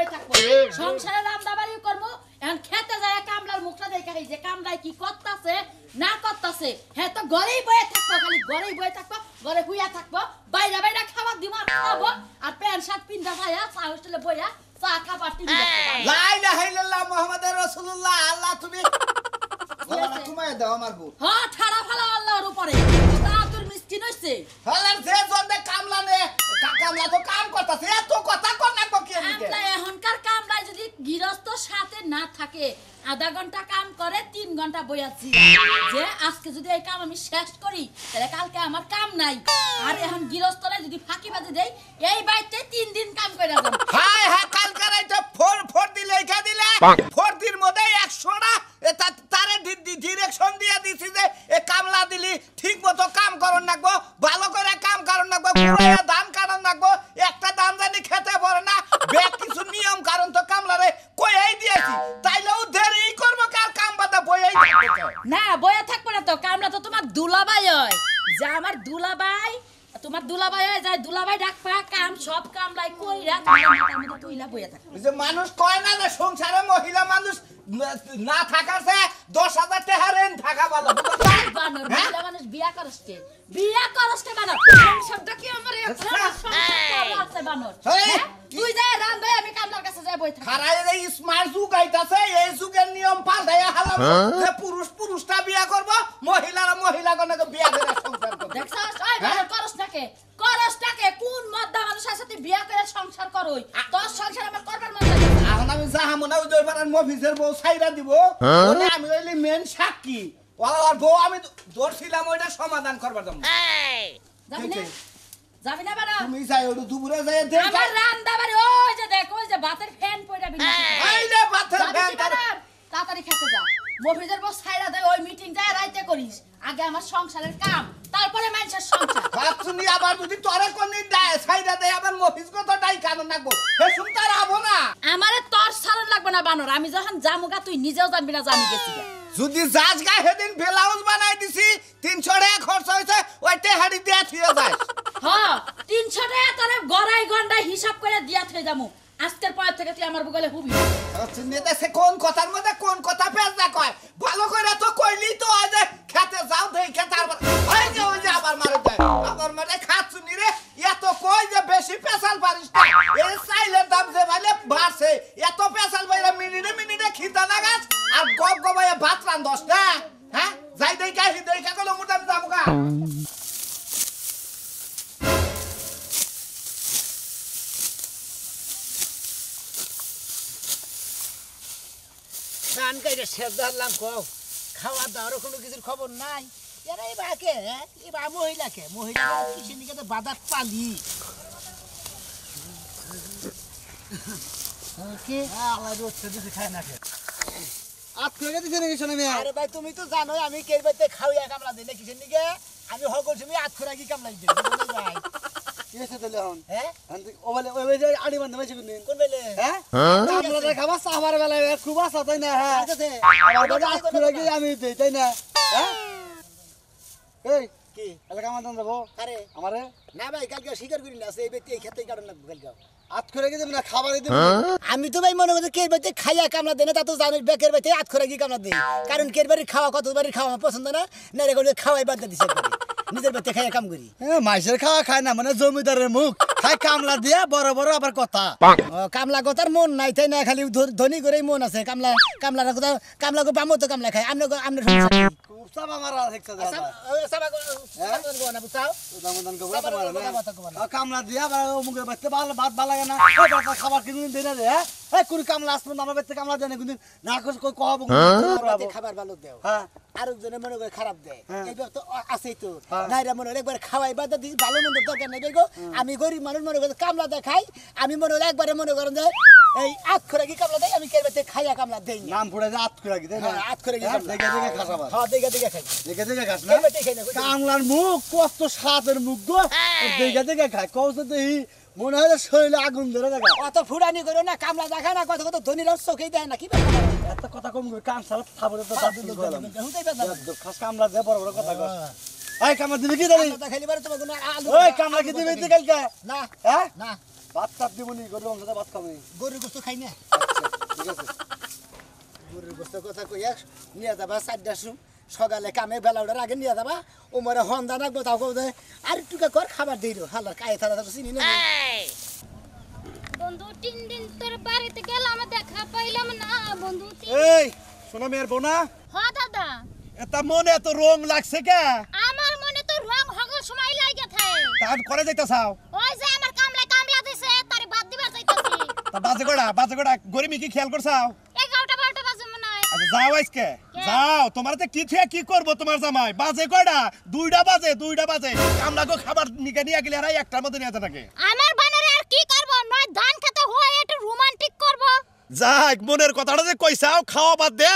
বয়ে থাকবো সংসারে রান্দাবাড়ি করবো এখন খেতে যায় কামলার মুখটা দেখে যে কামলায় কি করতেছে না করতেছে হ্যাঁ তো ঘরেই বয়ে থাকবো খালি ঘরেই বয়ে থাকবো ঘরে হুইয়া থাকবো বাইরে বাইরে খাবার দিব আর খাবো আর প্যান্ট শার্ট পিন্ধা যায় চা হোস্টেলে বইয়া চা খাবার টিভি লা ইলাহা ইল্লাল্লাহ মুহাম্মাদুর রাসূলুল্লাহ আল্লাহ তুমি গলাটা ঘুমায় দাও আমার বউ হ্যাঁ ঠাড়া ফালা আল্লাহর উপরে তা তোর মিষ্টি নইছে হলার যে জন্ডে কামলা নে কামলা তো কাম করতেছে এত কথা কোন লাগবো কি এদিকে আমরা এখনকার কামরায় যদি গৃহস্থ সাথে না থাকে আধা ঘন্টা কাম করে 3 ঘন্টা বইয়াছি যে আজকে যদি এই কাম আমি শেষ করি তাহলে কালকে আমার কাম নাই আর এখন গৃহস্থরা যদি ফাঁকি বাজে দেই এই বাইতে 3 দিন কাম করে যাব হায় হায় কালকে রাইতে ফোর দিলে লেখা দিলে ফোর দির মধ্যে 100টা তারে ডিরেকশন দিয়ে দিছি যে এ কামলা দিলি ঠিক মতো কাম করন লাগবো ভালো করে কাম করন লাগবো পুরো ধান কাটন লাগবো একটা ধান জানি খেতে পারে না বেক কিছু নিয়ম কারণ তো কামলারে কইই দিয়েছি তাইলেও দেরি করব কার কাম বাদা বইই থাকবে না বইয়া থাকবে না তো কামলা তো তোমার দুলাভাই হয় যা আমার দুলাভাই তোমার দুলাভাই হয় যায় দুলাভাই ডাকবা কাম সব কামলাই কইরা তোমার মাথার মধ্যে তুইলা বইয়া থাক যে মানুষ কয় না যে সংসারে মহিলা মানুষ না থাকাছে 10,000 টাকা রেন থাকা ভালো বানর মহিলা মানুষ বিয়া করছে বানর সংসারটা কি আমার আছে বানর তুই যা রান্ধে আমি কামলার কাছে যাই বই থাক খারাই এই স্মার্ট যুগ আইতাছে এই যুগের নিয়ম পাল্টাইয়া হালাম যে পুরুষটা বিয়া করব মহিলারা মহিলাগণকে বিয়া করে সংসার করবে দেখছস ওই বানর করসটাকে কোন মদ্দা মানুষের সাথে বিয়া করে সংসার করই তোর সংসার আমার করবার মন লাগে এখন আমি যাহামু না ওই দরবারের মফিসের বউ ছাইরা দিব ওনে আমি হইলি মেন সাক্ষী ওর বউ আমি দর্শিলাম ওইটা সমাধান করবার জন্য যাবি না বাড়া তুমি যাই ওই দুপুরে যাই দেখ আমার রান্দা বাড়ি ওই যে দেখ ওই যে ভাতের ফ্যান পয়রা বিনা এই রে ভাতের ফ্যান তাড়াতাড়ি খেতে যা মফিজের বউ ছাইরা দে ওই মিটিং যায় রাইতে করিস আগে আমার সংসারের কাম তারপরে মানুষের সংসার বাপ শুনি আবার যদি তোরে কোনি ছাইরা দেয় আবার মফিস কত ডাই কারণ রাখবো হে শুনতার আবো না আমারে তোর সারন লাগবে না বানর আমি যখন জামুগা তুই নিজেও জানবি না জানি গেছি যদি জাজ গায়ে সেদিন ব্লাউজ বানাই দিছি 300 টাকা খরচ হইছে ওই টেহাড়ি দিয়া থিয়ে যায় হ্যাঁ 300 টাকা তোরে গড়াই গন্ডাই হিসাব করে দিয়া থই যামু আজকের পর থেকে তুই আমার বগলে হুবি নেতা সে কোন কথার মধ্যে কোন কথা পেঁচা কয় ভালো করে তো কইলি তো আজ খেতে যাও দেখে তারপর ওই যে আবার মারে দেয় আবার মারে খাচ্ছুনি রে এত কই যে বেশি পেশাল পারিস না এই সাইলের দাম যে ভালে বাড়ছে এত পেশাল বাইরে মিনিটে খিদা না গাছ আর গবায় ভাত রান 10টা হ্যাঁ যাই দেখা গেল মোটাম যাবগা গান গাইরে শেষ ধরলাম কও খাওয়া দাওয়ার কোনো কিছুর খবর নাই এরা এই বাকে এই বা মহিলাকে কিসের দিকে তো বাদাত পালি ওকে আল্লাহ রোজটা দিতে খায় না কে আত করে দিছেন কি শুনে আমি আরে ভাই তুমি তো জানো আমি কেরবাইতে খাওয়া কামলা দেই না কিসের দিকে আমি হগল তুমি আত করে কি কামলা দিই ভাই এসে দিলে হন হ্যাঁ ওই যে আড়ি বান্ধা মাইছে কোন বেলে হ্যাঁ আমরা খাবার সাহাবার বেলা খুব আশা তাই না হ্যাঁ আছে আমার কাছে আজ করে গিয়ে আমি দেই তাই না হ্যাঁ এই কি এলাকা মাদান যাবো আরে আমারে না ভাই কালকে স্বীকার করি না এই ব্যক্তি এই ক্ষেত্রে কারণ লাগবে কালকে আজ করে গিয়ে না খাবারই দেব আমি তো ভাই মনে করছি কের বাড়িতে খাইয়া কামলা দেয় না তা তো জানিস বেকের বাড়িতে আত করে কি কামলা দেই কারণ কের বাড়ির খাওয়া কত বাড়ির খাওয়া আমার পছন্দ না না রে করে খাওয়াই বাদ দিছে নিজের বাড়িতে খাইয়া কাম করি হ্যাঁ মাইসের খাওয়া খায় না মানে জমিদারের মুখ খাই কামলা দিয়া বড় বড় আবার কথা কামলা কথার মন নাই তাই না খালি ধনী করেই মন আছে কামলার কথা কামলা বামো তো কামলা খায় আমরা খুব সাবা মারা দেখছ কামলা দিয়া মুখের বাচ্চা ভাত ভালো লাগে না খাবার কিনে দেয় না রে হ্যাঁ কোন কামলা আসবো আমার বাচ্চা কামলা দেয় না কিন্তু না কব খাবার ভালো দেও হ্যাঁ আরেকজনে মনে করে খারাপ দেয় এইবার তো আছেই তো নাইরা মনে করে একবার খাওয়াই বাদ দিই ভালো মন্দ দরকার নাই গো আমি গরিব মানুষ মনে করে কামলা দেখাই আমি মনে করে একবারে মনে করেন যে এই আত করে কি কামলা দেয় আমি কেরবাতে খাইয়া কামলা দেই নাম পড়ে যে আত করে কি দেয় না আত করে কি দেখে খাসাবা হ্যাঁ দেখে খাই দেখে খাস না কামলার মুখ কত সাতের মুখ গো দেখে খায় কত দেই মনে হয় শরীরে আগুন ধরে দেখা অত ফুরানি করো না কামলা দেখা না কত কত ধনীরা চোখেই দেয় না কি এত কথা কম কাম সারা খাবার তো খাস কামলা দে বড় বড় কথা কর এই কামলা দিবি কি দাঁড়ি খাইলি বারে তোমার কোনো আলু ওই কামলা কি দিবি তুই কালকে না হ্যাঁ না ভাত চাপ দিবনি গরু মাংস ভাত খাবি গরুর গোস্ত খাই না ঠিক আছে গরুর গোস্ত কথা কইয়া নিয়ে যাবা 4টার সময় সকালে কামে বেলা ওঠার আগে নিয়ে যাবা ও মরে হন্দা রাখবো তাও কব আর টুকা কর খাবার দিল হালার কায়ে থালা তো চিনি না বন্ধু 3 দিন তোর বাড়িতে গেলাম দেখা পাইলাম না বন্ধু এই শোনা মেয়ের বোনা হ দাদা এটা মনে এত রং লাগছে কে আমার মনে তো রং হগল সময় লাগে থাকে তার করে যাইতা চাও ওই যে আমার কামলা দিছে তারে বাদ দিবার চাইতাছি তা বাজে গোড়া গরিমি কি খেয়াল করছাও 11টা 12টা বাজে মনে হয় আচ্ছা যাও আজকে যাও তোমার তো কি থিয়া কি করবো তোমার জামাই বাজে কয়টা 2টা বাজে কামলাগো খাবার নিকে নিয়ে গেলে আর একটার মধ্যে নিয়ে থাকে আমার বানারে আর কি করব নয় ধান খেতে হয় একটু রোমান্টিক করব যাক মনের কথাটা যে কইছাও খাওয়া বাদ দে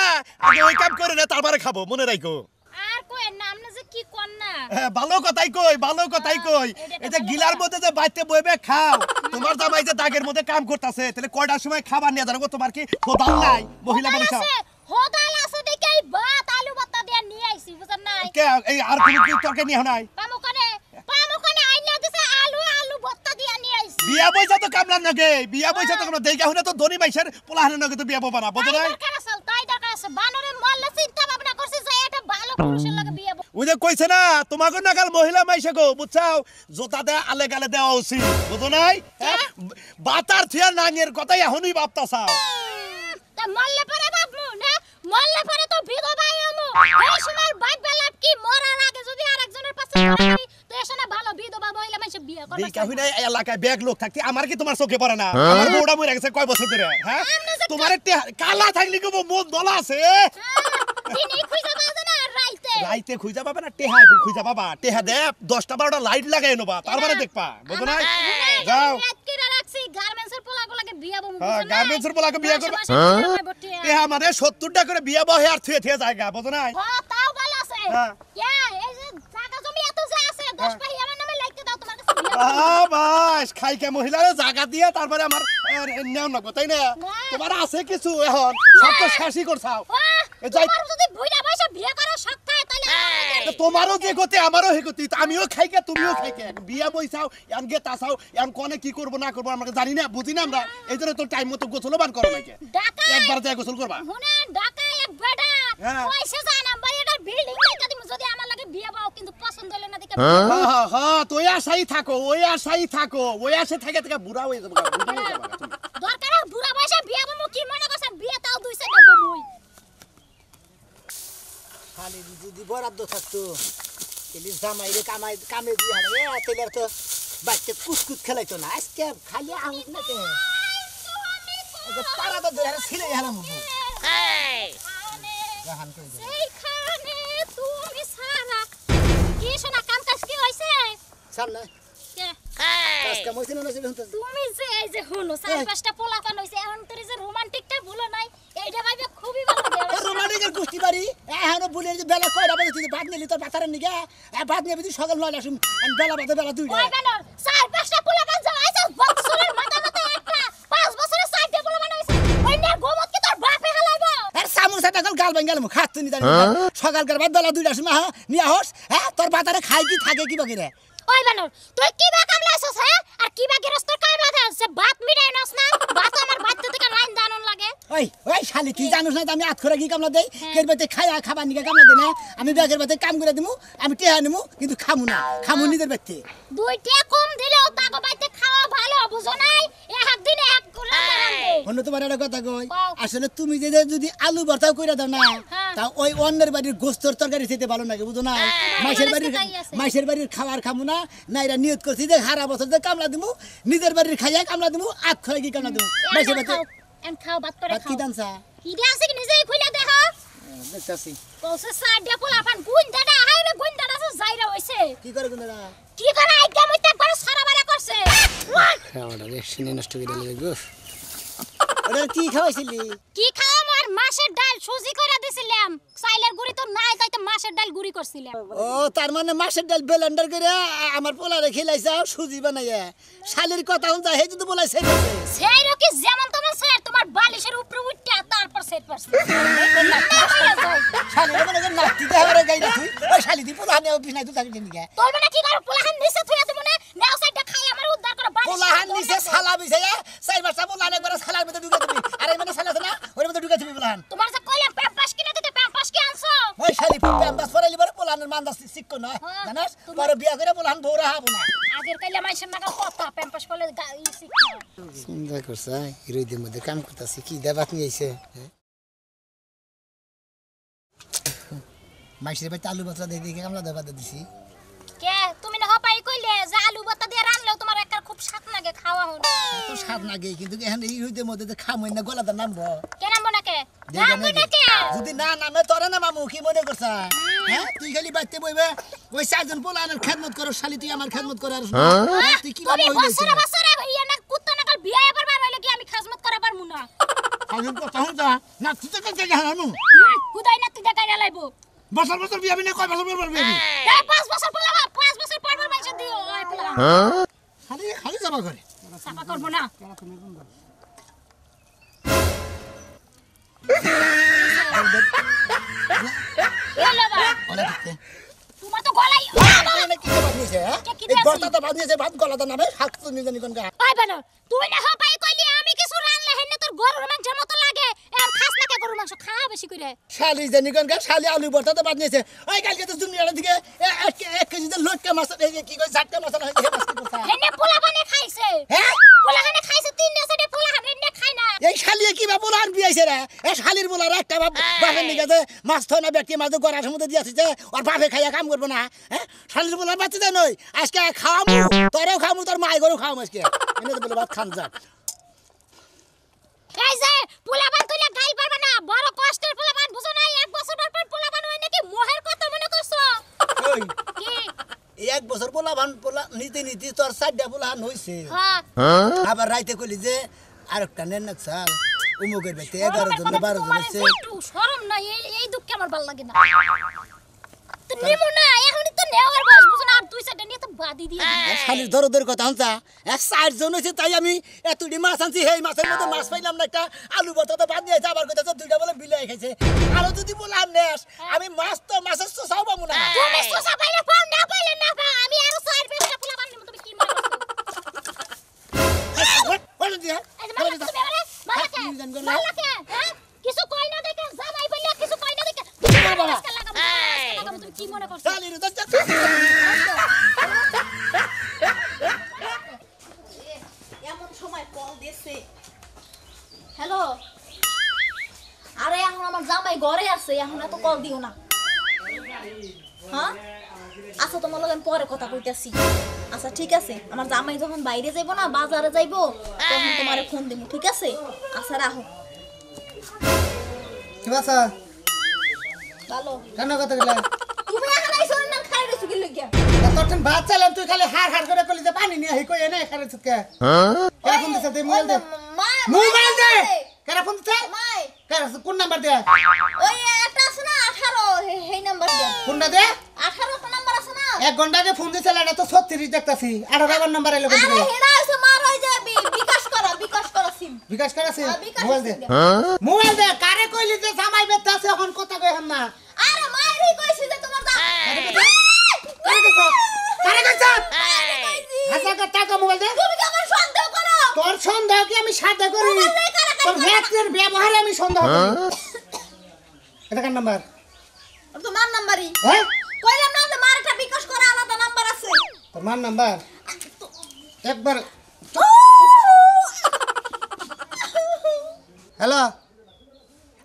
আগে ওই কাম করে না তারপরে খাবো মনে রাখো আর কই নাম না যে কি কোন না ভালো কথাই কই এটা গিলার মধ্যে যে বাইতে বইবে খাও তোমার জামাই যে দাগের মধ্যে কাম করতেছে তাহলে কয়টার সময় খাবার নিয়ে জানো তোমার কি খোদাল নাই মহিলা মানুষ হোদাল আছে দেখেই ভাত আলু ভর্তা দিয়ে নিয়ে আইছি বুঝছেন নাই কে এই আর কোন কি তরকারি নিয়ে নাই পামুকনে আইনা দিছে আলু ভর্তা দিয়ে নিয়ে আইছি বিয়া পয়সা তো কামলার নাকি বিয়া পয়সা তো কোনো দেইগা হুনে তো ধনী মাইসের পোলাহানের নাকি তো বিয়া পাবা না বুঝো নাই তাই দরকার আছে বানরে মল্লা চিন্তা ভাবনা করছে যে এটা ভালো পুরুষের লাগে বিয়ে ওই যে কইছে না তোমাকে নাগাল মহিলা মাইসে গো বুঝছাও জোতা দে আলে গালে দেওয়া উচিত বুঝো নাই বাতার থিয়া নাঙের কথাই এখনই ভাবতাছাও তা মল্লা পরে ভাবমু না মল্লা পরে তো বিধবাই হমু এই সময় বাইক বেলাপ কি মরার আগে যদি আরেকজনের পাশে পড়ি তো এসনা ভালো বিধবা মহিলা মাইসে বিয়ে করবে দেইকা হুনে এলাকায় ব্যাগ লোক থাকতে আমার কি তোমার চোখে পড়ে না আমার বউটা মরে গেছে কয় বছর ধরে হ্যাঁ তোমার কালা থাকলি কি মন দলা আছে দিনে খুঁজে পাওয়া না রাইতে খুঁজা পাবে না টেহা খুঁজা পাবা টেহা দে 10টা 12টা লাইট লাগাই নেবা তারপরে দেখবা বুঝো না যাও গার্মেন্টসের পোলাগুলোকে বিয়ে বমু হ্যাঁ গার্মেন্টসের পোলাকে বিয়ে করবে টেহা মানে 70টা করে বিয়ে বহে আর থুয়ে জায়গা বুঝো না হ্যাঁ তাও ভালো আছে হ্যাঁ এই যে জায়গা জমি এত যে আছে 10 পাই আমার নামে লাইতে দাও তোমার কাছে বিয়ে বাস খাইকে মহিলারে জায়গা দিয়ে তারপরে আমার নেও না তাই না তোমার আছে কিছু এখন সব তো শেষই করছাও তোমার যদি বুইড়া বয়সে বিয়ে করার শখ থাকে তাহলে তোমারও যে গতি আমারও হে গতি আমিও খাইকে তুমিও খাইকে বিয়া বইছাও এন গে তাছাও এন কোনে কি করব না করব আমরা জানি না বুঝি না আমরা এইজন্য তো টাইম মতো গোসল বান করো নাকি একবার যাই গোসল করবা হুনে ঢাকা এক বেডা পয়সা জানা বাড়িটার বিল্ডিং লাইকা দিমু যদি আমার লাগে বিয়ে বাও কিন্তু পছন্দ হলো না দেখে হ্যাঁ হ্যাঁ তো আশাই থাকো ওই আশে থাকে থেকে বুড়া হয়ে যাবে দরকার বুড়া বয়সে বিয়ে বমু কি মনে করছ বিয়ে তাও 200 দেব মুই খালি যদি বরাদ্দ থাকতো তাহলে জামাইরে কামে দিয়ে হারে তাহলে তো বাচ্চা কুচকুচ খেলাইতো না আজকে খালি আউট না কে তারা তো ধরে ছিলে হারাম সেইখানে তুমি সারা কি শোনা কাম কাজ কি হইছে সামনে কে কাজ কাম হইছে না না তুমি যে এই যে হলো 4-5টা পোলাপান হইছে এখন তোর যে রোমান্টিকটা ভুলো নাই এইটা ভাইবে খুবই ভালো দেবে রোমান্টিকের কুস্তি বাড়ি এখনো বলে যে বেলা কয়টা বাজে তুই ভাত নিলি তোর বাতারের নিগে ভাত নিবি তুই সকাল 9টা আসুন বেলা বাজে বেলা 2টা ওই বানর 4-5টা পোলাপান যাও আইছা বক্সরের মাথা একটা 5 বছরের 6টা পোলাপান হইছে ওই না গোমত কি তোর বাপে হালাইবো আর সামুসাটা কল গাল বাঙ্গাল মুখ খাত নি জানি সকাল কার বাদ বেলা 2টা আসুন হ্যাঁ নিয়া হস হ্যাঁ তোর বাতারে খাই কি থাকে কি বাকি রে ওই বানর তুই কি বা কামলা আছস হ্যাঁ আর কি বা গৃহস্থর কামলা আছে ভাত মিটাই নস না ভাত আমার বাচ্চা থেকে লাইন দানন লাগে ওই শালি তুই জানিস না আমি আতখরা কি কামলা দেই কেরবাতে খায়া খাবার নিকে কামলা দেই না আমি ব্যাগের বাতে কাম করে দিমু আমি টেহা নিমু কিন্তু খামু না খামু নিজের বাতে দুইটা কম দিলেও তাগো বাইতে খাওয়া ভালো বুঝো নাই এক দিনে এক করে রান্ধে অন্য তোমার একটা কথা কই আসলে তুমি যদি আলু ভর্তাও কইরা দাও না তা ওই অন্যের বাড়ির গোস্তর তরকারি খেতে ভালো লাগে বুঝো না মাইশের বাড়ির খাবার খামু না না এরা নিয়ত করছি যে হারা বছর যে কামলা দিমু নিজের বাড়ির খাইয়া কামলা দিমু আতখরা কি কামলা দিমু মাইশের বাড়িতে এন খাও ভাত করে খাও কি দানসা ইডা আছে কি নিজেই খুইলা দেখো দেখতাছি কোসে সাইডে পোলাপান গুইন্দাটা হাইরে গুইন্দাটা আছে যাইরা হইছে কি করে গুনারা কি করে আইগা মইতে একবার সারাবারে করছে খাওয়াটা রেশনে নষ্ট করে দিলে গো ওরা কি খাওয়াইছিলি কি খাও আমার মাছের ডাল সুজি করে দিছিলাম চাইলের গুড়ি তো নাই তাই তো মাছের ডাল গুড়ি করছিলাম ও তার মানে মাছের ডাল ব্লেন্ডার করে আমার পোলারে খিলাইছাও সুজি বানাইয়া শালির কথা হন যায় হেজু তো বলাইছে সেই রকি যেমন তোমার স্যার তোমার বালিশের উপরে উঠটা তারপর সেট করছে শালি মানে নাতি দেহরে গাইরা তুই ওই শালি দি পোলা নেও বিনাই তুই তাকে নিগা তোর মানে কি করে পোলাহান নিচে থুইয়া তুমি না নাও সাইডটা খাই আমার উদ্ধার করে বালিশ পোলাহান নিচে শালা পোলা বিছাইয়া চাই বাচ্চা পোলা একবার শালার মধ্যে ঢুকে দিবি আর এই মানে শালা আছে না ওর মধ্যে ঢুকে দিবি পোলাহান তোমার যে কইলাম প্যাম্পাস কিনে দিতে প্যাম্পাস কি আনছো ওই শালি প্যাম্পাস পরাইলি পরে পোলাহানের মান্দাস শিক্ষো না জানাস পরে বিয়া করে পোলাহান বউরা হাবো না আগের কইলা মাইছেন নাগাল কথা প্যাম্পাস পরলে গাই শিখ সুন্দর করছে হিরোইদের মধ্যে কাম করতেছি কি দেবাত নিয়ে আইছে মাইসের ভাই আলু বস্তা দিয়ে দিয়ে কামলা দেবাত দিছি কে তুমি না হপাই কইলে যে আলু ভর্তা দিয়ে রানলেও তোমার একটা খুব স্বাদ লাগে খাওয়া হল তো স্বাদ লাগে কিন্তু এখন এই হিরোইদের মধ্যে তো খামই না গলাটা নামবো কে নামবো না কে দেখে নামবো না কে যদি না নামে তোরে না মামু কি মনে করছ হ্যাঁ তুই খালি বাইতে বইবে ওই চারজন পোলানের খেদমত করো শালি তুই আমার খেদমত করে আর তুই কি তুমি বাবা হইছিস বছরে বছরে ইয়া না কুত্তা নাগাল বিয়া এবার বার হইলে কি আমি খাজমত করা পারমু না আমি কথা হইতা না তুই তো কাছে জানানো হুদাই না তুই দেখাই লাইবো বছর বছর বিয়া বিনা কয় বছর পর বিয়া এই 5 বছর পর 5 বছর পর মাইছে দিও ওই পোলা খালি খালি যাবা করে সাফা করব না এলা বা ওলা দিতে তোমার তো গলাই না কি বাদ নিছে হ্যাঁ এই বর্তাটা বাদ নিছে ভাত গলাটা নামে হাত তো নিজানি কোন গা ওই বানো তুই না হপাই কইলি আমি কিছু রানলে হেনে তোর গরুর মাংসের মতো লাগে এম খাস না কে গরুর মাংস খা বেশি করে শালি জানি কোন গা শালি আলু বর্তাটা বাদ নিছে ওই কালকে তো দুনিয়ার দিকে 1 কেজি লটকা মাছ এই কি কই ঝাটকা মাছ হইছে মাছ কি কথা হেনে পোলা বানে খাইছে হ্যাঁ পোলা হানে খাইছে তিন দেশে পোলা হানে খাই না এই শালি কি বাবু রান বিয়াইছে রে এই শালির বলার একটা বাপের নিকে যে মাছ থয় না ব্যক্তি মাছ গড়ার সমুদ্রে দিয়েছে আর বাপে খাইয়া কাম করবো না হ্যাঁ শালির বলার বাচ্চা দেয় নই আজকে খাওয়ামু তোরেও খাওয়ামু তোর মাই গরু খাওয়াম আজকে এনে তো বলে ভাত খান যা এই যে পোলা বান কইলা গাইল পারবা না বড় কষ্টের পোলা বান বুঝো না 1 বছর পর পোলা বান হয় নাকি মোহের কথা মনে করছো ওই কি এক বছর পোলা ভান পোলা নীতি নীতি তোর সাইডটা পোলা হান হইছে হ্যাঁ আবার রাইতে কইলি যে আরেকটা নেন না চাল উমুকের বাইতে 11 জন 12 জন আছে একটু শরম নাই এই দুঃখ আমার ভালো লাগে না তো নিমু না এখনই তো নেওয়ার বয়স বুঝো না আর দুই সাইডে নিয়ে তো বাদি দিয়ে শালির দরদের কথা হনছা এক 4 জন হইছে তাই আমি এতটি মাছ আনছি এই মাছের মধ্যে মাছ পাইলাম না একটা আলু বর্তাটা বাদ দিয়ে আবার কইতাছ দুইটা বলে বিলাই খাইছে আর যদি বললাম নেস আমি মাছ তো মাছের চোষাও পাবো না তুমি সোসা পাইলে পাও না পাইলে না পাও আমি আরো 4 পেছটা পোলা বান তুমি কি মনে করছো বল দিয়া এই যে মালা তুমি আমারে মালাকে হ্যাঁ কিছু কই না দেখে জামাই বললে কিছু কই না দেখে লাগাবো তুমি কি মনে করছো শালির তো এমন সময় কল দিছে হ্যালো আরে এখন আমার জামাই ঘরে আছে এখন এত কল দিও না হ্যাঁ আচ্ছা তোমার লগে আমি পরে কথা কইতাছি আচ্ছা ঠিক আছে আমার জামাই যখন বাইরে যাইবো না বাজারে যাইবো তখন তোমারে ফোন দিমু ঠিক আছে আচ্ছা রাখো কি বাসা ভালো কেন কথা গেলা তুমি এখন আইছো না খাই রইছো কি লাগিয়া তখন ভাত চালাম তুই খালি হার হার করে কলি যে পানি নিয়ে আহি কই এনে খারে চুকে কেন ফোন দিছ তুই মোবাইল দে মোবাইল দে কেন ফোন দিছ মাই কেন কোন নাম্বার দে ওই একটা আছে না 18 এই নাম্বার দে কোনটা দে 18 টা নাম্বার আছে না 1 ঘন্টা আগে ফোন দিছিল না তো 36 দেখতাছি 18 নাম্বার এলো আরে হেনা আছে মার হই যাবি বিকাশ করা সিম বিকাশ করাছে বিকাশ মোবাইল দে মোবাইল দে কারে কইলি যে জামাই বেতা আছে এখন কথা কই হাম না আরে মাইরই কইছি যে তোমার দা কারে কইছ কারে কইছ হাসা কা টাকা মোবাইল দে তুমি কি আমার সন্দেহ করো তোর সন্দেহ কি আমি সাথে করি তোর ভেটের ব্যবহারে আমি সন্দেহ করি এটা কার নাম্বার তোমার নাম্বারই হ্যাঁ কইলাম না যে মার একটা বিকাশ করা আলাদা নাম্বার আছে তোর মার নাম্বার একবার হ্যালো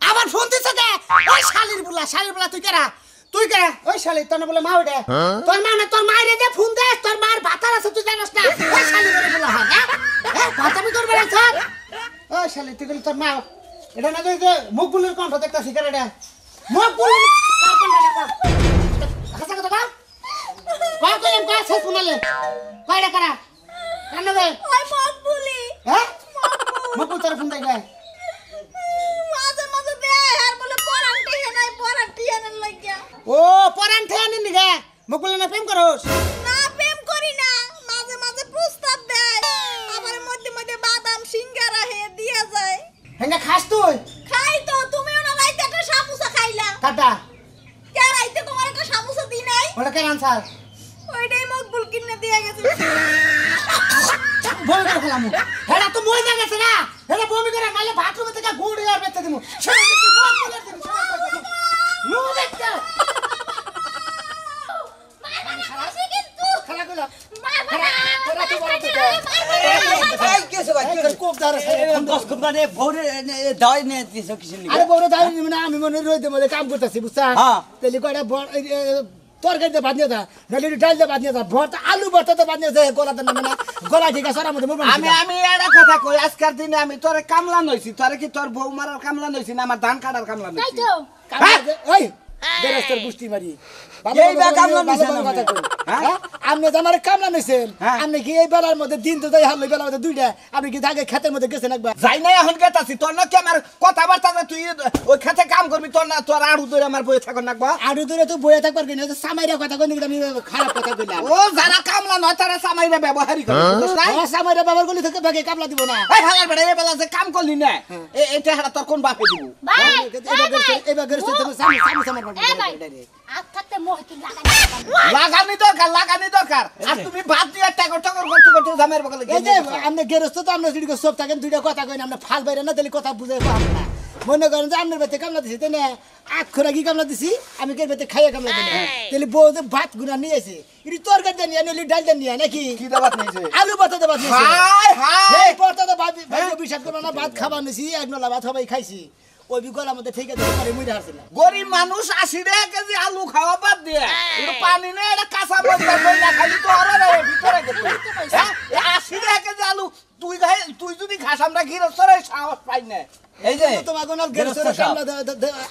আবার ফোন দিছ কে ওই শালির বুলা তুই কেরা ওই শালি তোর না বলে মা ওইটা তোর মা না তোর মায়ের যে ফোন দে তোর মার ভাতার আছে তুই জানাস না ওই শালি করে বলা হ্যাঁ হ্যাঁ ভাতামি করবে না স্যার ওই শালি তুই বলি তোর মা এটা না তুই যে মুখ বুলের কণ্ঠ দেখতাছি কেন এটা মুখ বুলের হাসা কথা কা কয় কইলাম কয় শেষ শুনালে কয়টা কারা কান্না দে ওই মুখ বলি হ্যাঁ মুখ তোর ফোন দেখ মাঝে মাঝে দে আর বলে পরান্টি হেনাই পরান্টি হেনার লাগিয়া ও পরান ঠেয়ানি নিগে মুখ বলে না প্রেম করোস না প্রেম করি না মাঝে মাঝে প্রস্তাব দেয় আমার মধ্যে মধ্যে বাদাম সিঙ্গারা হে দিয়া যায় হেঙ্গা খাস তুই খাই তো তুমিও না রাইতে একটা সামোসা খাইলা কাটা কে রাইতে তোমার একটা সামোসা দি নাই ওটা কেন আনসার ওইটাই মকবুল কিনে দিয়ে গেছে বল করে ফেলাম হেডা তো মজা গেছে না এটা বমি করে নালে বাথরুমে থেকে গুড় আর বেতে দিমু খেলা করলাম আরে বড় দাই না আমি মনে রইতে মধ্যে কাম করতেছি বুঝছা তাহলে কয়টা তরকারিতে বাদ নিয়ে যা নাহলে ডাল দিয়ে বাদ নিয়ে যা ভর্তা আলু ভর্তাতে বাদ নিয়ে যায় গলাতে নামে না গলা ঠিক আছে আমার মধ্যে আমি একটা কথা কই আজকের দিনে আমি তোরে কামলা নইছি তোরে কি তোর বউ মারার কামলা নইছি না আমার ধান কাটার কামলা তাই নইছি তো ওই বেরেস্তার গুষ্টি মারি এই বা কামলা নিছেন কথা কই হ্যাঁ আপনি তো আমার কামলা নিছেন হ্যাঁ। আপনি কি এই বেলার মধ্যে দিন তো যাই হারলে বেলার মধ্যে দুইটা আপনি কি আগে ক্ষেতের মধ্যে গেছেন একবার যাই না এখন গেতাছি তোর না কি আমার কথাবার্তা যে তুই ওই খেতে কাম করবি তোর না তোর আড়ু ধরে আমার বই থাকন নাকবা আরো দূরে তো বইয়া থাকবার কিনা তো সামাইরা কথা কই আমি খারাপ কথা কইলাম ও যারা কামলা নয় তারা সামাইরে ব্যবহারই করে বুঝছ না সামাইরা ব্যবহার করলে থেকে ভাগে কামলা দিব না এই হালার বেটা এই বেলা যে কাম করলি না এটা হারা তোর কোন বাপে দিব ভাই এবার গেছে তুমি সামনে সামনে এ ভাই আজ থাকতে মোহ কি লাগানি দরকার আর তুমি ভাত দিয়ে টাকর টাকর করতে জামের বগলে এই যে আপনি গেরস্ত তো আমরা যদি সব থাকেন দুইটা কথা কই না আমরা ফাল বাইরে না তাহলে কথা বুঝাই পাবো না মনে করেন যে আপনার বাড়িতে কামলা দিছি তাই না আখ খোরা কি কামলা দিছি আমি কে বাড়িতে খাইয়া কামলা দিই তাহলে বউ যে ভাত গুনা নিয়ে আসে এটি তরকারি দিয়ে নিয়ে ডাল দিয়ে নিয়ে নাকি কি দাবাত নিছে আলু ভর্তাতে ভাত নিয়েছে হাই হাই এই ভর্তাতে ভাত বিশ্বাস করো না ভাত খাবার নিছি এক নলা ভাত সবাই খাইছি ওই বিগল আমাদের ঠিক আছে পরে মুই হারছিল গরিব মানুষ 80 টাকা কেজি আলু খাওয়া বাদ দিয়ে একটু পানি নেই এটা কাঁচা মরিচা কইলা খালি তো আরে রে ভিতরে গেছে হ্যাঁ 80 টাকা কেজি আলু তুই যদি খাস আমরা গিরস্তরে সাহস পাই না এই যে তোমার কোন গেরস্ত কামলা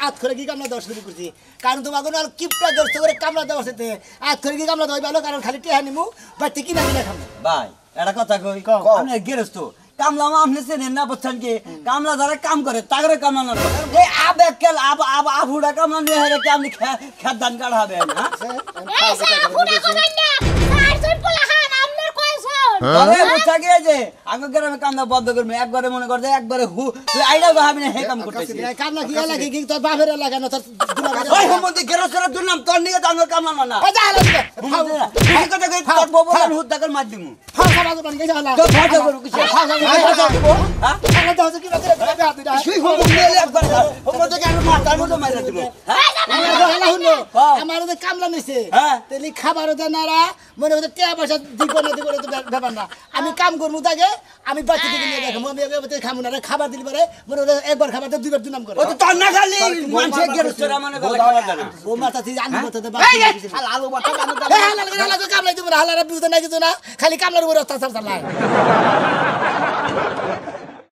আত করে কি কামলা দেওয়া শুরু করছি কারণ তোমার কোন কিপটা গেরস্ত করে কামলা দেওয়া সাথে আত করে কি কামলা দেওয়া ভালো কারণ খালি টেহা নিমু বাড়তে কিনা কিনা খাবো ভাই এটা কথা কই আপনি গেরস্ত কামলা আপনি চেনেন না বুঝছেন কি কামলা যারা কাম করে তাগরে কামলা না এই আবেকেল আবুড়া কামলা নিয়ে হেরে কি আপনি খেত ধান কাটাবেন হ্যাঁ এই সা ফুটা কইন না আর তুই পোলা হান আমনের কইছন তবে বুঝছা গিয়ে যে আগে গ্রামে কামলা বন্ধ করবে একবারে মনে করতে একবারে তুই আইডা ভাবি না হে কাম করতেছি কামলা কি লাগে কি তোর বাপের লাগে না তোর ওই সম্বন্ধে গেরস্তের দুর্নাম তোর নিয়ে তো আমার কামলা না ওই যা হালা এই কথা কই তোর ববলার হুদ্দাকের মার দিমু ফাও ফাও বান গেছে হালা তো ভাজা করু কিছু হ্যাঁ হালা দাও কি বাকি হাত দিটা তুই হোম মেলে একবার সম্বন্ধে কেন মাথার মতো মাইরা দিব হালা হুনো আমার যে কামলা নিছে হ্যাঁ। তেলি খাবার দে নারা মনে হচ্ছে টাকা পয়সা দিব না দিব তো ব্যাপার না আমি কাম করবো তাকে আমি বাচ্চা থেকে নিয়ে দেখাবো আমি এবার খাবো না খাবার দিলি পারে মনে হচ্ছে একবার খাবার দিয়ে দুইবার দুনাম করে ও তো তোর না খালি মানুষের গেরস্তের মনে করে খাবার দেনা ও মাথা থেকে আলু করতে এই আলু বাটা আলু হালা কামলাই দিব না হালারা বুঝতে না কিছু না খালি কামলার উপরে অত্যাচার চালায়